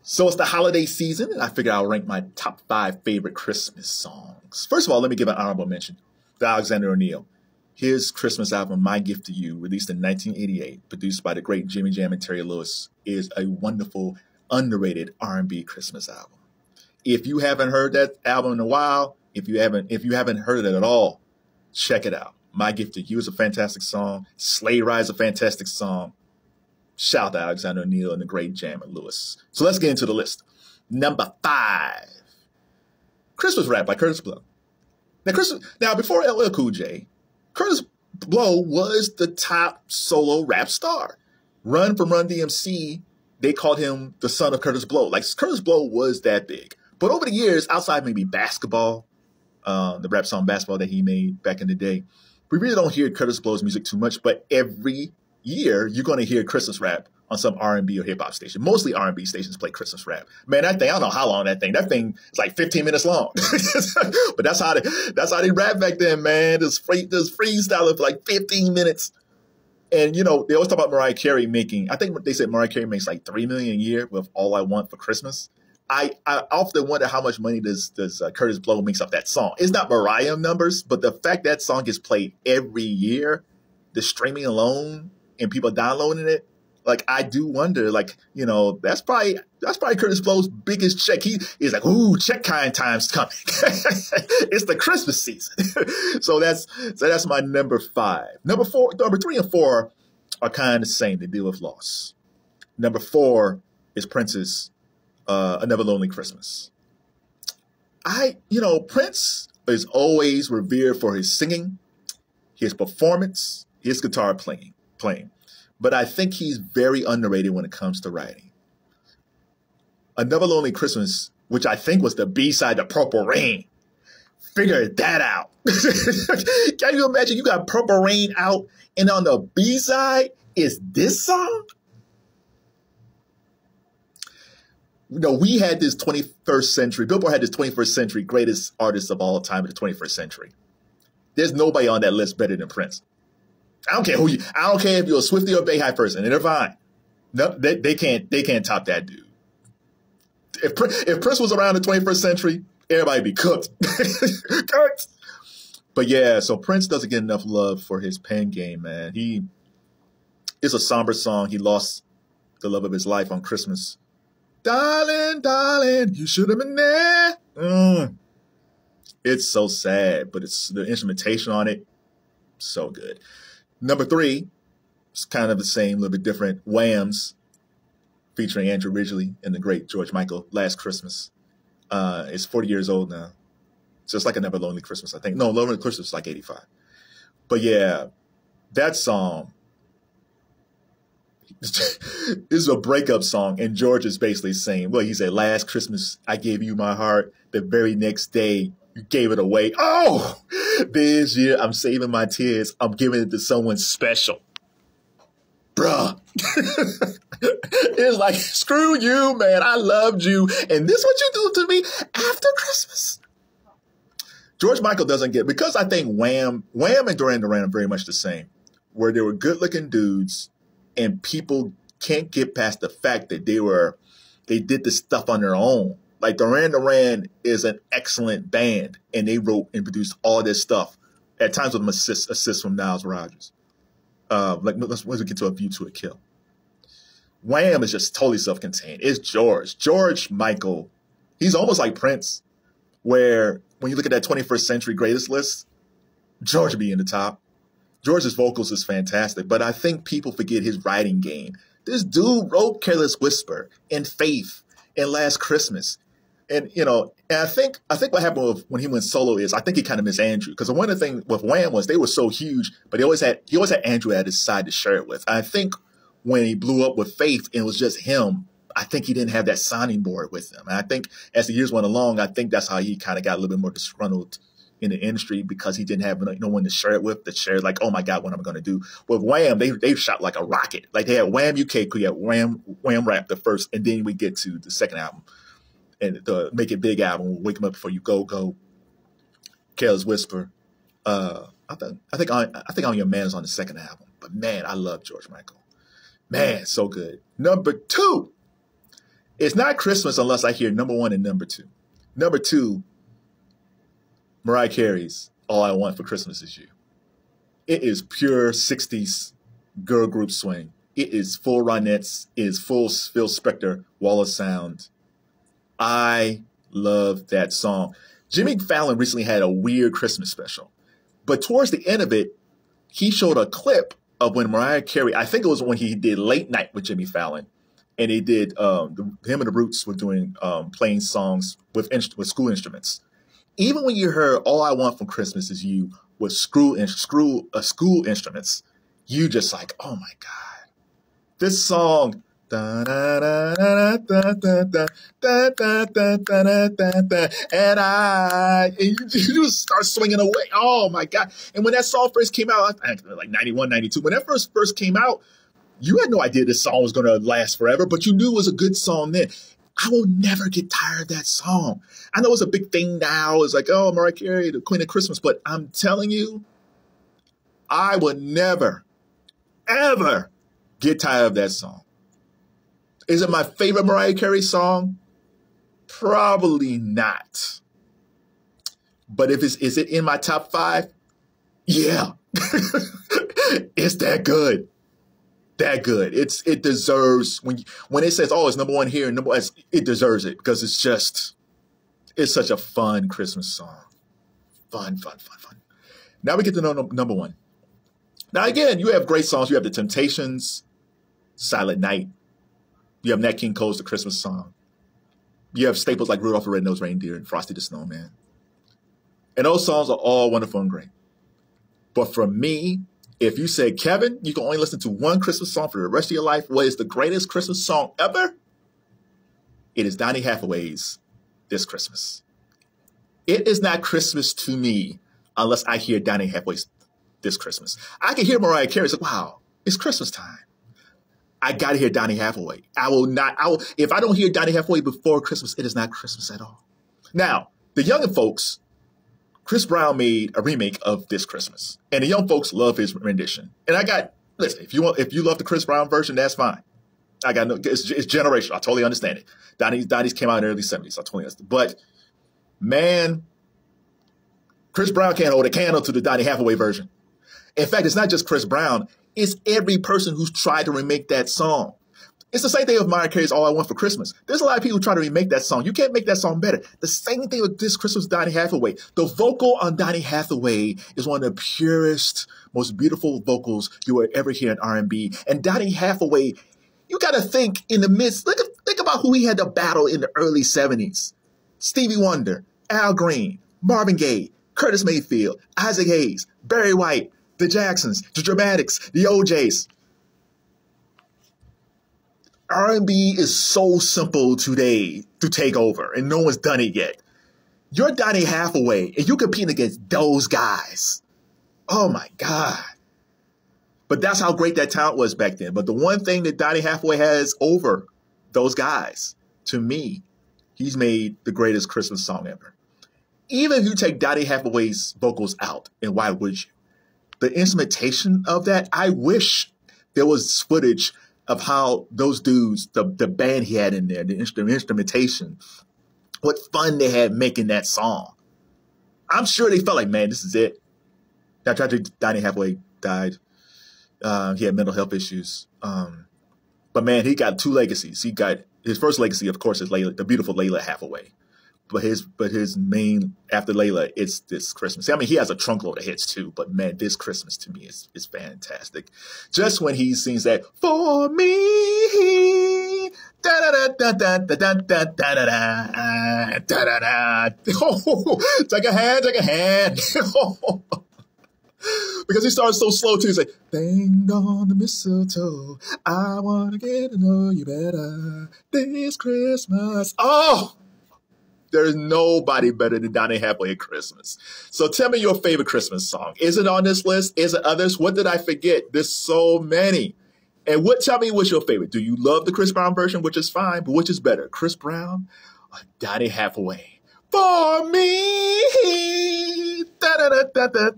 So it's the holiday season, and I figured I'll rank my top 5 favorite Christmas songs. First of all, let me give an honorable mention to Alexander O'Neal. His Christmas album, My Gift to You, released in 1988, produced by the great Jimmy Jam and Terry Lewis, is a wonderful, underrated R&B Christmas album. If you haven't heard that album in a while, if you haven't heard it at all, check it out. My Gift to You is a fantastic song. Sleigh Ride is a fantastic song. Shout out to Alexander O'Neal and the great Jam and Lewis. So let's get into the list. Number 5, Christmas Rap by Kurtis Blow. Now before LL Cool J, Kurtis Blow was the top solo rap star. Run DMC, they called him the son of Kurtis Blow. Like, Kurtis Blow was that big. But over the years, outside maybe Basketball, the rap song Basketball that he made back in the day, we really don't hear Kurtis Blow's music too much, but every year you're going to hear Christmas rap on some R&B or hip hop station. Mostly R&B stations play Christmas rap. Man, that thing, I don't know how long that thing is like 15 minutes long. But that's how they rap back then, man. This freestyle for like 15 minutes. And, you know, they always talk about Mariah Carey making, I think they said Mariah Carey makes like $3 million a year with All I Want for Christmas. I often wonder how much money does Kurtis Blow makes off that song. It's not Mariah numbers, but the fact that song gets played every year, the streaming alone, and people downloading it, like, I do wonder, like, you know, that's probably Kurtis Blow's biggest check. He's like, ooh, check kind time's coming. It's the Christmas season. So that's my number 5. Number 3 and 4 are kind of the same. They deal with loss. Number 4 is Prince's Another Lonely Christmas. Prince is always revered for his singing, his performance, his guitar playing. But I think he's very underrated when it comes to writing. Another Lonely Christmas, which I think was the B-side to Purple Rain. Figure that out. Can you imagine you got Purple Rain out and on the B-side is this song? You know, we had this 21st century, Billboard had this 21st century greatest artists of all time in the 21st century. There's nobody on that list better than Prince. I don't care if you're a Swiftie or a Bay High person, and they're fine. No, they can't top that dude. If Prince was around the 21st century, everybody'd be cooked. Cooked. But yeah, so Prince doesn't get enough love for his pen game, man. It's a somber song. He lost the love of his life on Christmas. Darling, darling, you should have been there. It's so sad, but it's the instrumentation on it, so good. Number 3, it's kind of the same, a little bit different. Wham's, featuring Andrew Ridgeley and the great George Michael, Last Christmas. It's 40 years old now. So it's like Another Lonely Christmas, I think. No, Lonely Christmas is like 85. But yeah, that song, this is a breakup song, and George is basically saying, well, he said, last Christmas, I gave you my heart. The very next day, you gave it away. Oh, this year, I'm saving my tears. I'm giving it to someone special. Bruh. It's like, screw you, man. I loved you. And this what you do to me after Christmas. George Michael doesn't get, because I think Wham and Duran Duran are very much the same, where they were good-looking dudes, and people can't get past the fact that they did this stuff on their own. Like, Duran Duran is an excellent band, and they wrote and produced all this stuff, at times with assists from Niles Rodgers. Let's get to A View to a Kill. Wham is just totally self-contained. It's George Michael. He's almost like Prince, where when you look at that 21st century greatest list, George would be in the top. George's vocals is fantastic, but I think people forget his writing game. This dude wrote Careless Whisper and Faith and Last Christmas. And, you know, and I think what happened when he went solo is I think he kind of missed Andrew, because one of the things with Wham was they were so huge, but he always had Andrew at his side to share it with. I think when he blew up with Faith and it was just him, I think he didn't have that sounding board with him. And I think as the years went along, I think that's how he kind of got a little bit more disgruntled in the industry, because he didn't have no one to share it with, like, oh my God, what am I going to do? With Wham, they shot like a rocket. Like, they had Wham UK, we had Wham Rap the first, and then we get to the second album. And the Make It Big album, Wake 'Em Up Before You Go, Careless Whisper. I think On Your Man is on the second album. But man, I love George Michael. Man, so good. Number 2 It's not Christmas unless I hear number one and number two. Number two, Mariah Carey's All I Want for Christmas Is You. It is pure 60s girl group swing. It is full Ronettes. It is full Phil Spector, Wall of Sound. I love that song. Jimmy Fallon recently had a weird Christmas special. But towards the end of it, he showed a clip of when Mariah Carey, I think it was when he did Late Night with Jimmy Fallon. And he did, him and the Roots were doing, playing songs with school instruments. Even when you heard All I Want for Christmas Is You with school instruments, you just like, oh my God. This song, and you just start swinging away. Oh my God. And when that song first came out, like 91, 92, when that first came out, you had no idea this song was going to last forever, but you knew it was a good song then. I will never get tired of that song. I know it's a big thing now. It's like, oh, Mariah Carey, the Queen of Christmas. But I'm telling you, I would never, ever get tired of that song. Is it my favorite Mariah Carey song? Probably not. But is it in my top 5? Yeah. It's that good. That good. It deserves, when it says, oh, it's number one here and number one, it deserves it because it's such a fun Christmas song. Fun. Now we get to know number one. Now again, you have great songs. You have The Temptations, Silent Night. You have Nat King Cole's The Christmas Song. You have staples like Rudolph the Red-Nosed Reindeer and Frosty the Snowman. And those songs are all wonderful and great. But for me, if you say, Kevin, you can only listen to one Christmas song for the rest of your life, what is the greatest Christmas song ever? It is Donnie Hathaway's This Christmas. It is not Christmas to me unless I hear Donnie Hathaway's This Christmas. I can hear Mariah Carey say, wow, it's Christmas time. I got to hear Donnie Hathaway. If I don't hear Donnie Hathaway before Christmas, it is not Christmas at all. Now, the younger folks, Chris Brown made a remake of This Christmas, and the young folks love his rendition. And listen, if you love the Chris Brown version, that's fine. It's generational. I totally understand it. Donnie's came out in the early 70s. I totally understand. But man, Chris Brown can't hold a candle to the Donnie Hathaway version. In fact, it's not just Chris Brown. It's every person who's tried to remake that song. It's the same thing with Mariah Carey's All I Want for Christmas. There's a lot of people trying to remake that song. You can't make that song better. The same thing with This Christmas, Donnie Hathaway. The vocal on Donnie Hathaway is one of the purest, most beautiful vocals you will ever hear in R&B. And Donnie Hathaway, you got to think in the midst, think about who he had to battle in the early 70s. Stevie Wonder, Al Green, Marvin Gaye, Curtis Mayfield, Isaac Hayes, Barry White, the Jacksons, the Dramatics, the OJs. R&B is so simple today to take over, and no one's done it yet. You're Donnie Hathaway, and you're competing against those guys. Oh, my God. But that's how great that talent was back then. But the one thing that Donnie Hathaway has over those guys, to me, he's made the greatest Christmas song ever. Even if you take Donnie Hathaway's vocals out, and why would you? The instrumentation of that, I wish there was footage of how those dudes, the band he had in there, the instrumentation, what fun they had making that song. I'm sure they felt like, man, this is it. Now, tragically, Donnie Hathaway died. He had mental health issues. But man, he got two legacies. He got his first legacy, of course, is Layla, the beautiful Layla Hathaway. But his main after Layla, it's This Christmas. I mean, he has a trunkload of hits too, but man, This Christmas to me is fantastic. Just when he sings that for me, da da da da da da da da da da da da. Take a hand. Because he starts so slow too. He's like, bang on the mistletoe, I want to get to know you better this Christmas. Oh! There's nobody better than Donnie Hathaway at Christmas. So tell me your favorite Christmas song. Is it on this list? Is it others? What did I forget? There's so many. And tell me what's your favorite. Do you love the Chris Brown version, which is fine, but which is better, Chris Brown or Donnie Hathaway? For me. Da, da, da, da, da.